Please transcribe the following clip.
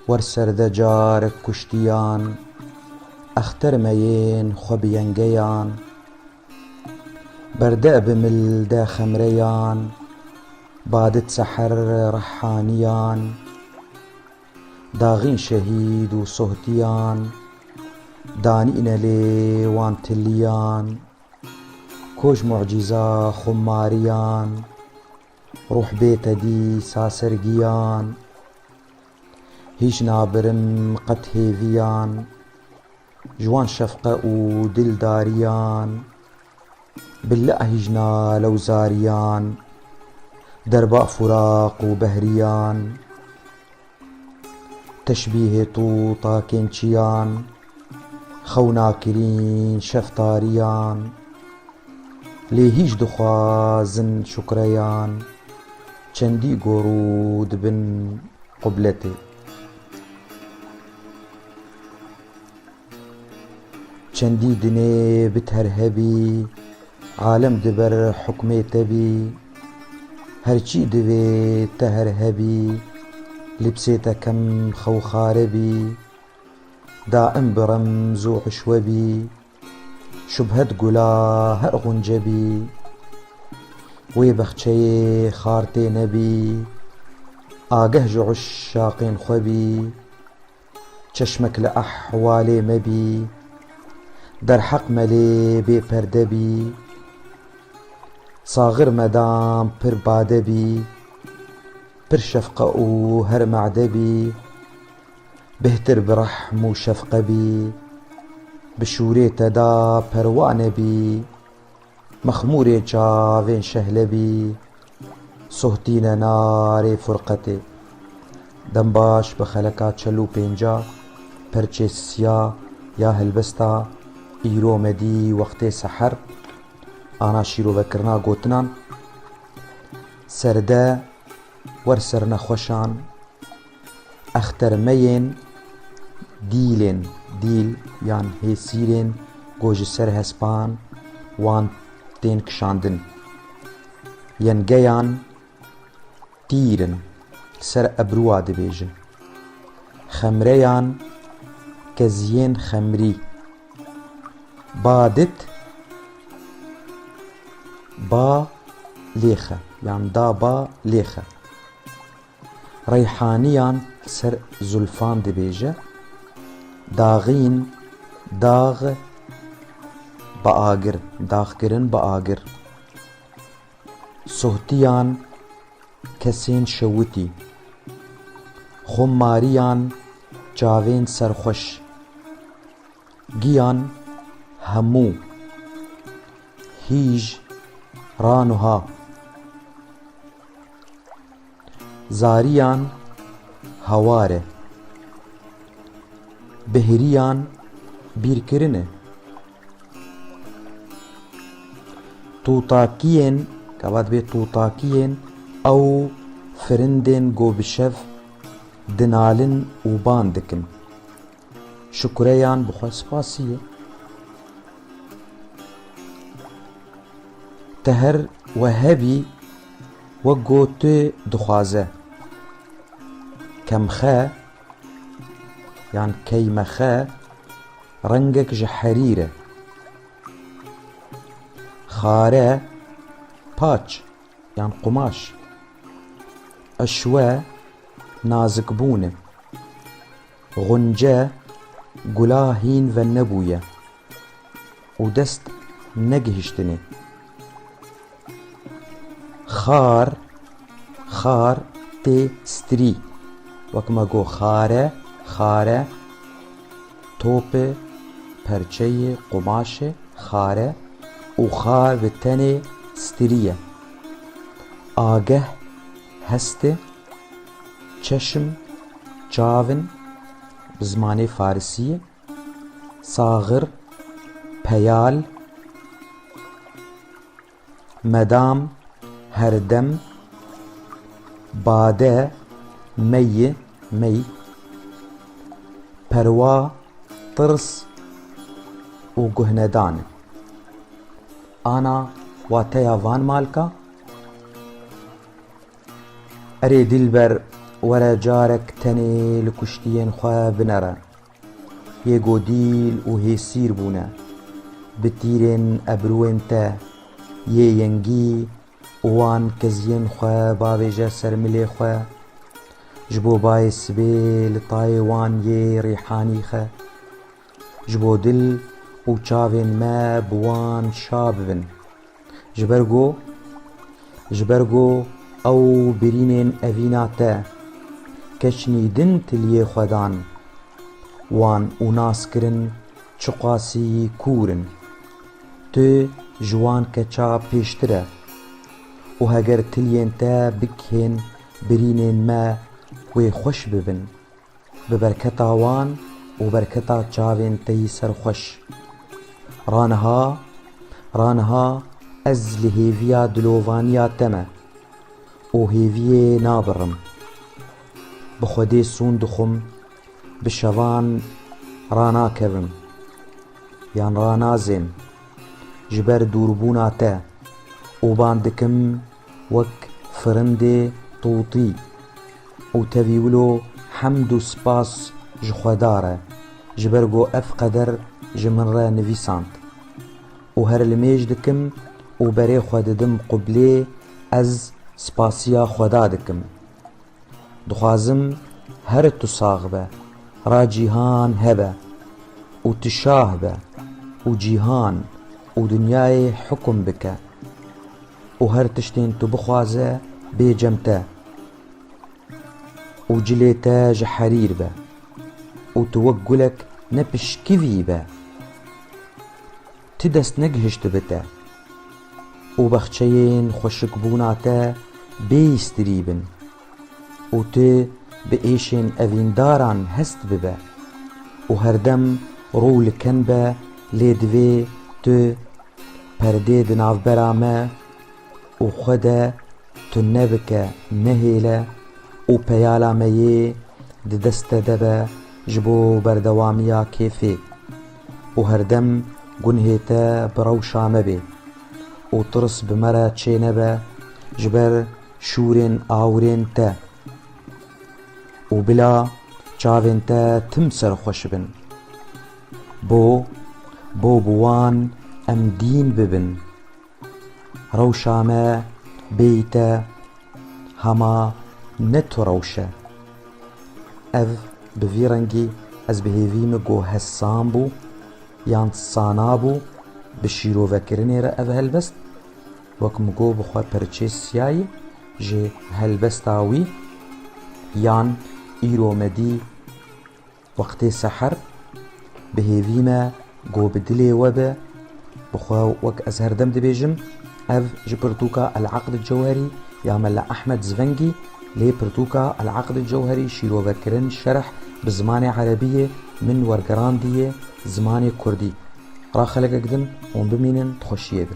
ورسرده جارك کشتیان اختر مین خو بینگیان برده بملده خمریان بادت سحر رحانیان داغین شهید و صهتیان دانئنا لي وانتليان كوج معجزة خماريان روح بيت دي ساسرقيان هيج نابرم قد هيفيان جوان شفقة ودل داريان بالله هيجنا لو زاريان درباء فراق وبهريان تشبيه طوطا كنشيان خوناكرين شفتاريان لي هيج دخوازن شكريان چندي قرود بن قبلتي چندي دني بتهرهبي عالم دبر حكمي تبي هرچي دوي تهرهبي لبسيتا كم خو خاربي دائم برمز وعشوبي شبهت قلا هر غنجبي ويبخشي خارتي نبي آقه عشاقين خوبي چشمك لأحوالي مبي در حق ملي بي پردبي صاغر مدام پر بادبي پر شفقة و هر معدبي بهتر برحم و شفقة بي بشوري تدا پروانه بي مخموري چاوين شهله بي صهتين نار فرقتي دنباش بخلقات چلو پنجا پرچه سيا يا هلبستا ايرو مدي وقت سحر انا شيرو بكرنا قوتنان سرده ورسرنا خوشان اختر مين ديلين ديل يعني هيسيرين گوج سر هسپان وان تين کشاندن ينگيان تيرن سر ابروا دبيجن خمريان كزين خمري بادت با ليخة يعني دا با ليخة ريحانيان سر زلفان دبيجة داغين داغ بآگر داغ کرن بآگر صهتيان كسين شوتي خماريان چاوين سرخوش گيان همو هيج رانوها زاريان هواره بهريان بيركرنه طوطاكيين كبات بيت طوطاكيين او فرندين گو بشف دنالن وباندكن شكريان بخوا سپاسية تهر وهبي وقوت دخوازه كمخا يعني كيمخا رنجك جحريره خاره پاچ يعني قماش اشوا نازك بونه غنجه گلاهين و نبويه ودست نگهشتني خار خار تي ستري وكما گو خاره خاره توپ پرچه قماش خاره وخار بالتاني ستريه آگه هسته چشم چاون بزمانه فارسیه صاغر پیال مدام هردم باده مي مي پروا طرس و گهندان انا واتيا وان مالكا اري دلبر ورا جارك تني لكشتين خوا بنرا يگو ديل و هيسير بونا بتيرن أبروين تا ينجي وان كزين خوا بابجا سرملي خوا جبو باي سبي لطايوان ريحاني خا جبو دل و چاوين ما بوان شاببن جبرگو او برينين أفينا تا كشني دن تليه خدان وان و ناس کرن چقاسي كورن تو جوان كچا پیشتره و هگر تلين تا بكهن برينين ما وي خوش ببن ببركتا وان و بركتا چاوين تي سر خوش رانها از لهيفيا دلوفانيا تما و هيفيه نابرم بخودي سون دخم بشوان رانا كبم يان رانا زين جبر دوربونا تا و باندكم وك فرندي طوطي و تبيولو حمد و سپاس جخوداره جبرگو اف قدر جمن را نویساند و هر الميج دكم و بري خوددم قبلي از سپاسيا خدا دكم دخوازم هر تصاغبه را جيهان هبه و تشاهبه و جيهان و دنياي حكم بك و هر تشتين تو بخوازه بيجمته و جليتا جحرير به و توقلك نبش كيفي به تدست نجهشت بته و بخشين خوشك بوناتا بيستريبن و ته بإيشن أفينداران هست ببه و هردم رول كنبه لدوي تو پرده دناف برامه و خدا تو نبکه نهیله و پیالا میه دست دبه جبو بردوامیا کیفی و هردم گنهیتا بروشا مبه و ترس بمرا چه نبه جبر شورین آورین تا و بلا چاوین تا تمسر خوش بن بوان ام دين ببن روشا ما بيتا هما نتو روشا اذ بفيرنجي از بهيفيم جو هسان بو يان صانابو بشيرو وكرني را اذ هلبست وكم جو بخوا پرچه سياي جي هلبستاوي يان ايرو مدي وقت سحر بهيفيما جو بدلي وبا بخوا وك أزهر دم دبيجم أف جبرتوكا العقد الجوهري يعمل أحمد زفنجي لي برتوكا العقد الجوهري شيرو بكرن شرح بزمان عربية من ورقراندية زمان كردي را خلق قدم ومبمينن تخشيه